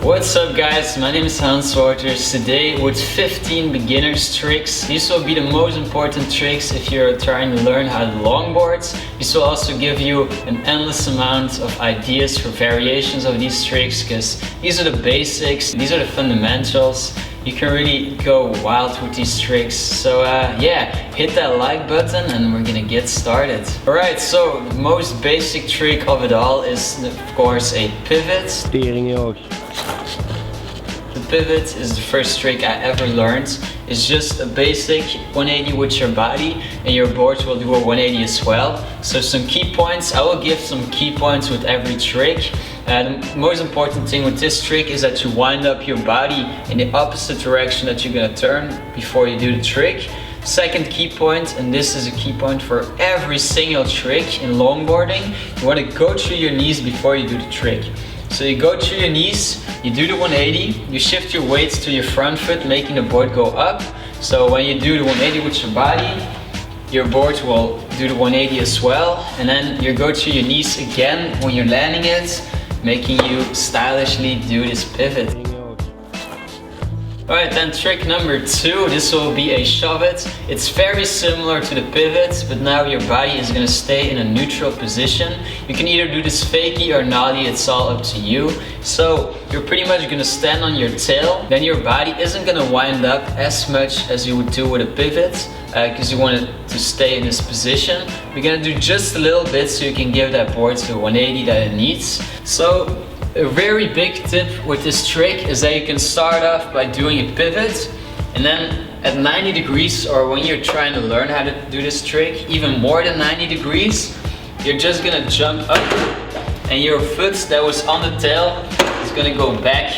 What's up guys, my name is Wouters. Today with 15 beginners tricks. These will be the most important tricks if you're trying to learn how to longboard. These will also give you an endless amount of ideas for variations of these tricks, because these are the basics, these are the fundamentals. You can really go wild with these tricks. So yeah, hit that like button and we're gonna get started. Alright, so the most basic trick of it all is of course a pivot. The pivot is the first trick I ever learned. It's just a basic 180 with your body, and your board will do a 180 as well. So some key points, I will give some key points with every trick. The most important thing with this trick is that you wind up your body in the opposite direction that you're gonna turn before you do the trick. Second key point, and this is a key point for every single trick in longboarding, you want to go through your knees before you do the trick. So you go through your knees, you do the 180, you shift your weights to your front foot, making the board go up. So when you do the 180 with your body, your board will do the 180 as well. And then you go through your knees again when you're landing it, making you stylishly do this pivot. Alright, then trick number 2, this will be a shuvit. It's very similar to the pivot, but now your body is going to stay in a neutral position. You can either do this fakie or nollie, it's all up to you. So you're pretty much going to stand on your tail, then your body isn't going to wind up as much as you would do with a pivot, because you want it to stay in this position. We're going to do just a little bit so you can give that board the 180 that it needs. So a very big tip with this trick is that you can start off by doing a pivot, and then at 90 degrees, or when you're trying to learn how to do this trick, even more than 90 degrees, you're just gonna jump up and your foot that was on the tail is gonna go back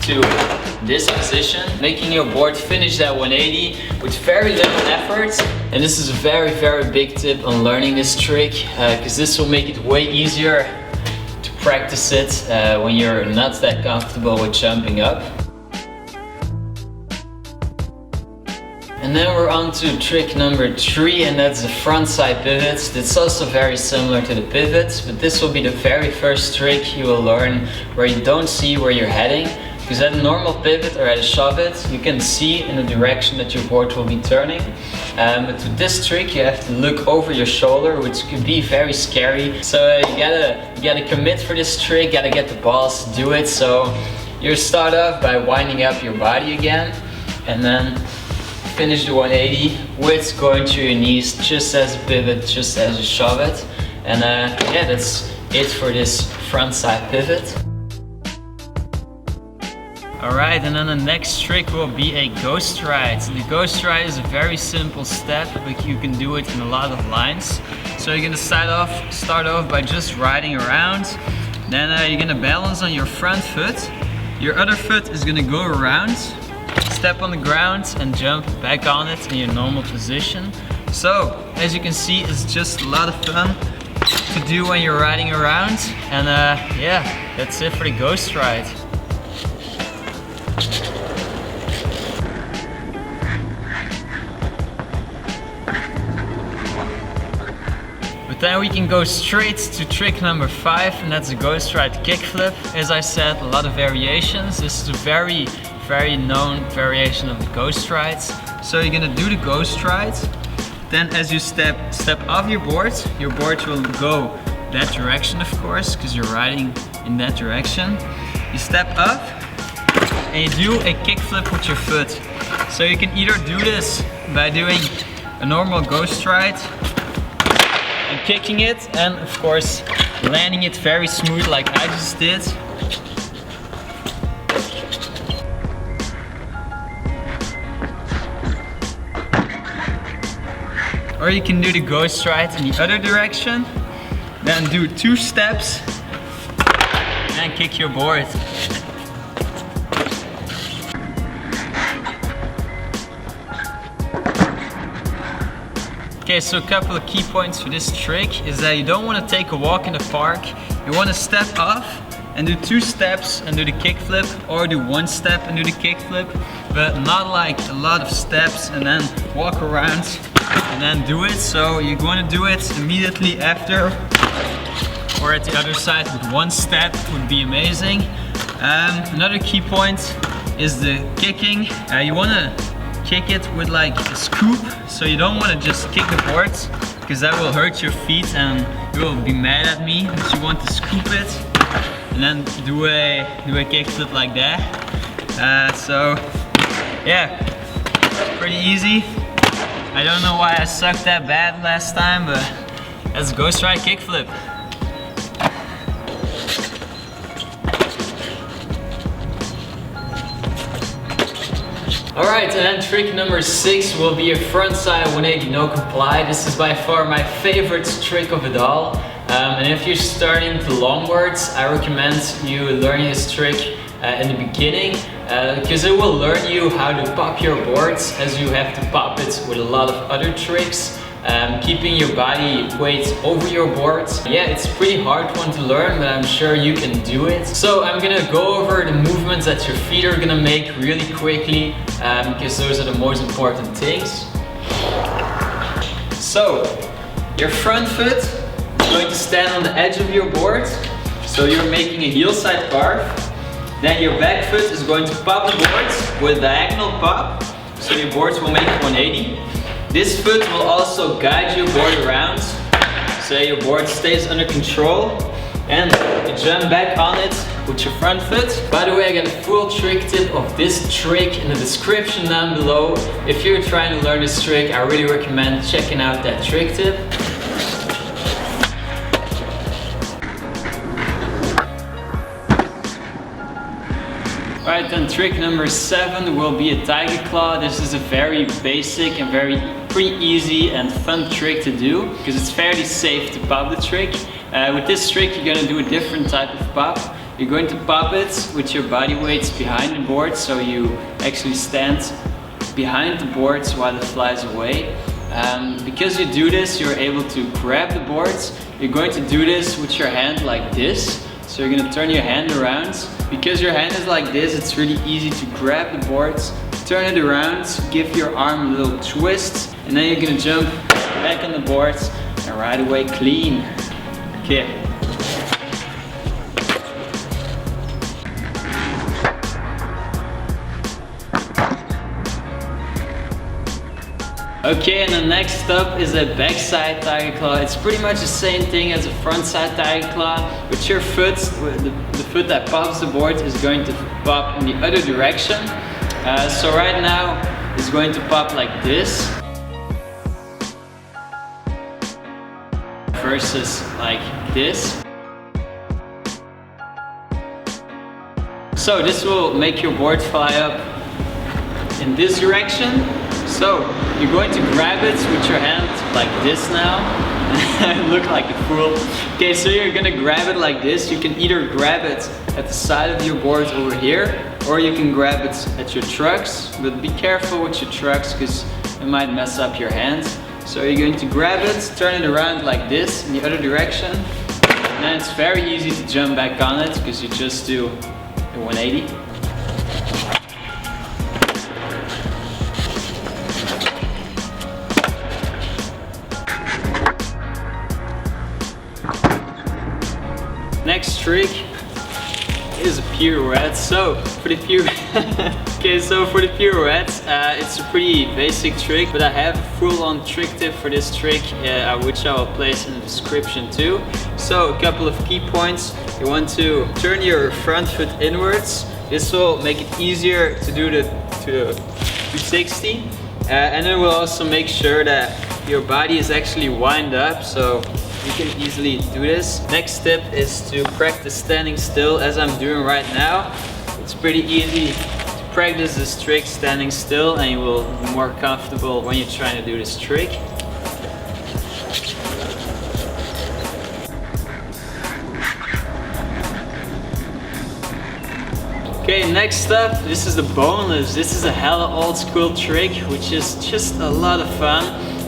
to this position, making your board finish that 180 with very little effort. And this is a very, very big tip on learning this trick, because this will make it way easier practice it when you're not that comfortable with jumping up. And then we're on to trick number 3, and that's the front side pivot. It's also very similar to the pivot, but this will be the very first trick you will learn where you don't see where you're heading. Because at a normal pivot or at a shuvit, you can see in the direction that your board will be turning. But with this trick, you have to look over your shoulder, which could be very scary. So you gotta commit for this trick, gotta get the balls to do it. So you start off by winding up your body again, and then finish the 180 with going through your knees, just as a pivot, just as a shuvit. And yeah, that's it for this front side pivot. Alright, and then the next trick will be a Ghostride. The Ghostride is a very simple step, but you can do it in a lot of lines. So you're gonna start off by just riding around. Then you're gonna balance on your front foot. Your other foot is gonna go around, step on the ground, and jump back on it in your normal position. So as you can see, it's just a lot of fun to do when you're riding around. And yeah, that's it for the Ghostride. But then we can go straight to trick number 5, and that's a Ghostride kickflip. As I said, a lot of variations. This is a very, very known variation of the Ghostrides. So you're gonna do the Ghostride. Then as you step off your board will go that direction, of course, because you're riding in that direction. You step up and you do a kickflip with your foot. So you can either do this by doing a normal Ghostride and kicking it, and of course landing it very smooth like I just did. Or you can do the Ghostride in the other direction, then do 2 steps and kick your board. Okay, so a couple of key points for this trick is that you don't want to take a walk in the park. You want to step off and do 2 steps and do the kickflip, or do 1 step and do the kickflip, but not like a lot of steps and then walk around and then do it. So you're going to do it immediately after, or at the other side with 1 step would be amazing. Another key point is the kicking. You want to kick it with like a scoop, so you don't want to just kick the boards because that will hurt your feet and you will be mad at me. But you want to scoop it and then do a kickflip like that. So yeah, pretty easy. I don't know why I sucked that bad last time, but let's Ghostride kickflip. Alright, and then trick number 6 will be a frontside 180 no comply. This is by far my favorite trick of it all. And if you're starting to longboards, I recommend you learning this trick in the beginning because it will learn you how to pop your boards as you have to pop it with a lot of other tricks. Keeping your body weight over your boards. Yeah, it's a pretty hard one to learn, but I'm sure you can do it. So I'm gonna go over the movements that your feet are gonna make really quickly because those are the most important things. So your front foot is going to stand on the edge of your board. So you're making a heel side carve. Then your back foot is going to pop the boards with a diagonal pop. So your boards will make 180. This foot will also guide your board around, so your board stays under control, and you jump back on it with your front foot. By the way, I got a full trick tip of this trick in the description down below. If you're trying to learn this trick, I really recommend checking out that trick tip. Alright, then trick number 7 will be a tiger claw. This is a very basic and pretty easy and fun trick to do because it's fairly safe to pop the trick. With this trick you're going to do a different type of pop. You're going to pop it with your body weights behind the board, so you actually stand behind the boards while it flies away. Because you do this, you're able to grab the boards. You're going to do this with your hand like this. So you're going to turn your hand around. Because your hand is like this, it's really easy to grab the boards, turn it around, give your arm a little twist, and then you're going to jump back on the boards and ride away clean. Okay. Okay, and the next up is a backside tiger claw. It's pretty much the same thing as a frontside tiger claw, but your foot, the foot that pops the board is going to pop in the other direction. So right now it's going to pop like this versus like this. So this will make your board fly up in this direction. So you're going to grab it with your hand like this now. I look like a fool. Okay, so you're gonna grab it like this. You can either grab it at the side of your board over here, or you can grab it at your trucks. But be careful with your trucks because it might mess up your hands. So you're going to grab it, turn it around like this in the other direction. And then it's very easy to jump back on it because you just do a 180. Next trick is a pirouette. So for the pirouette, it's a pretty basic trick, but I have a full-on trick tip for this trick, which I will place in the description too. So a couple of key points: you want to turn your front foot inwards. This will make it easier to do the 360, and it will also make sure that your body is actually wind up, so you can easily do this. Next tip is to practice standing still, as I'm doing right now. It's pretty easy to practice this trick standing still, and you will be more comfortable when you're trying to do this trick. Okay, next up, this is the boneless. This is a hella old school trick, which is just a lot of fun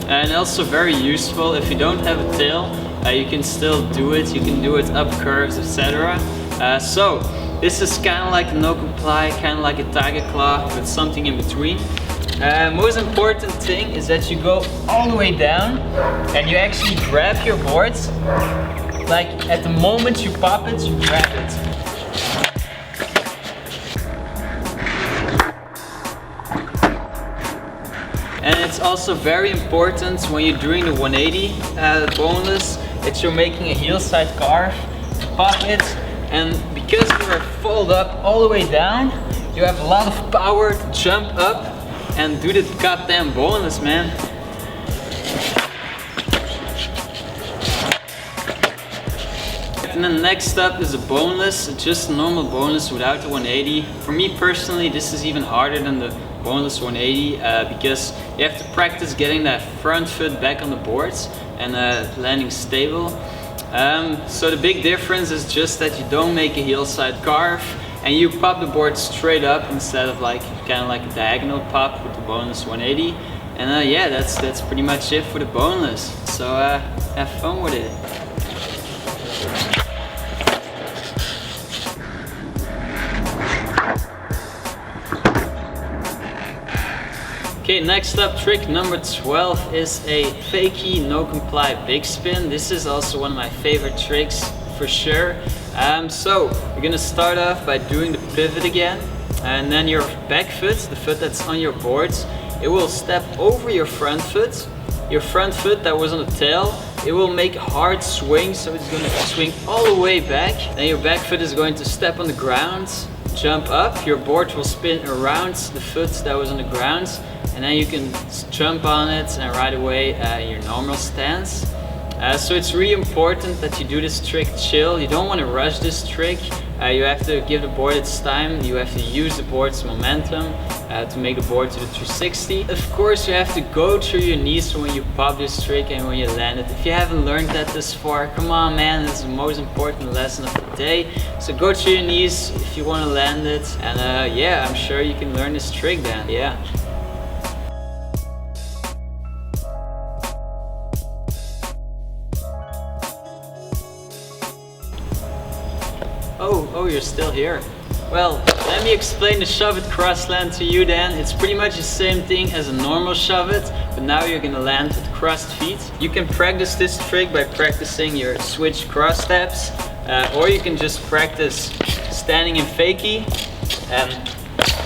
and also very useful. If you don't have a tail, you can still do it. You can do it up curves, etc. So this is kind of like a no comply, kind of like a tiger claw, but something in between. Most important thing is that you go all the way down and you actually grab your boards. Like at the moment you pop it, you grab it. It's also very important when you're doing the 180 boneless that you're making a heel side carve, pop it, and because you are fold up all the way down, you have a lot of power to jump up and do the goddamn boneless, man. And then next up is a boneless, just a normal boneless without the 180. For me personally, this is even harder than the boneless 180 because you have to practice getting that front foot back on the boards and landing stable. So the big difference is just that you don't make a heel side carve and you pop the board straight up instead of like kind of like a diagonal pop with the boneless 180. And yeah, that's pretty much it for the boneless. So have fun with it. Okay, next up, trick number 12 is a Fakie no comply big spin. This is also one of my favorite tricks for sure. So you're gonna start off by doing the pivot again, and then your back foot, the foot that's on your boards, it will step over your front foot. Your front foot that was on the tail, it will make a hard swing, so it's gonna swing all the way back. Then your back foot is going to step on the ground, jump up, your board will spin around the foot that was on the ground, and then you can jump on it and right away your normal stance. So it's really important that you do this trick chill. You don't want to rush this trick. You have to give the board its time. You have to use the board's momentum to make the board to the 360. Of course, you have to go through your knees when you pop this trick and when you land it. If you haven't learned that this far, come on man, it's the most important lesson of the day. So go through your knees if you want to land it. And yeah, I'm sure you can learn this trick then, yeah. Oh, you're still here. Well, let me explain the shuvit crossland to you then. It's pretty much the same thing as a normal shuvit, but now you're gonna land with crossed feet. You can practice this trick by practicing your switch cross steps, or you can just practice standing in fakie and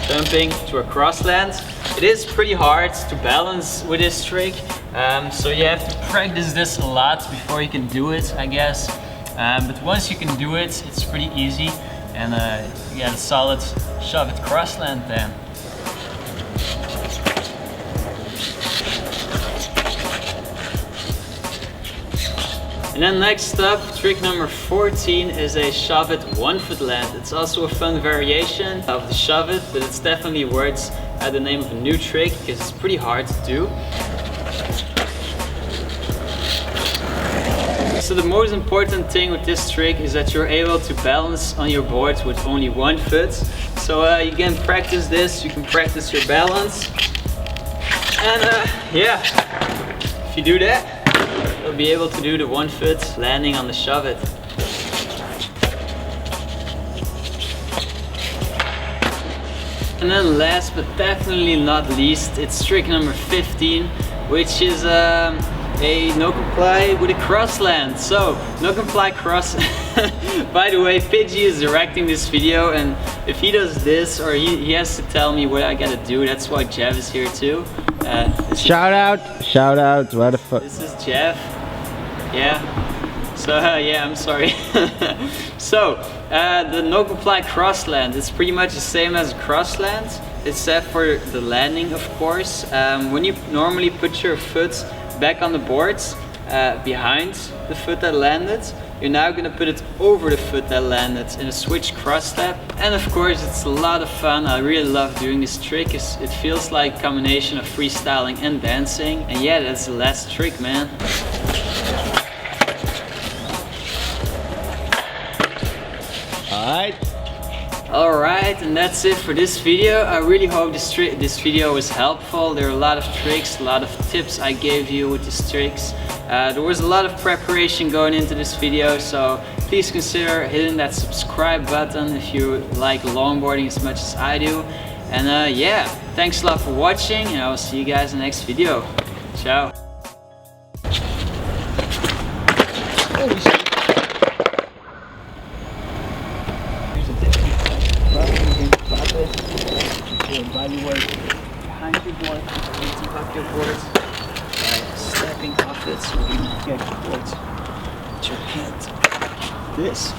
jumping to a crossland. It is pretty hard to balance with this trick, so you have to practice this a lot before you can do it, I guess. But once you can do it, it's pretty easy, and you get a solid shuvit crossland then. And then next up, trick number 14 is a shuvit 1 foot land. It's also a fun variation of the shuvit, but it's definitely worth the name of a new trick because it's pretty hard to do. So the most important thing with this trick is that you're able to balance on your board with only one foot. So you can practice this, you can practice your balance. And yeah, if you do that, you'll be able to do the 1 foot landing on the shuvit. And then last but definitely not least, it's trick number 15, which is a no comply with a crossland. So no comply cross. By the way, PIDGEY is directing this video, and if he does this, or he has to tell me what I gotta do. That's why Jeff is here too. Shout out, what the fuck. This is Jeff. Yeah. So yeah, I'm sorry. So the no comply crossland, it's pretty much the same as a crossland, except for the landing, of course. When you normally put your foot back on the boards behind the foot that landed, you're now gonna put it over the foot that landed in a switch cross step. And of course, it's a lot of fun. I really love doing this trick. It feels like a combination of freestyling and dancing. And yeah, that's the last trick, man. Alright, and that's it for this video. I really hope this video was helpful. There are a lot of tricks, a lot of tips I gave you with these tricks. There was a lot of preparation going into this video, so please consider hitting that subscribe button if you like longboarding as much as I do. And yeah, thanks a lot for watching, and I'll see you guys in the next video. Ciao. Holy shit. Body work behind behind your board, lifting up your board, stepping off it so you get your board with your hand. This.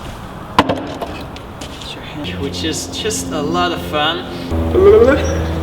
With your hand, which is just a lot of fun.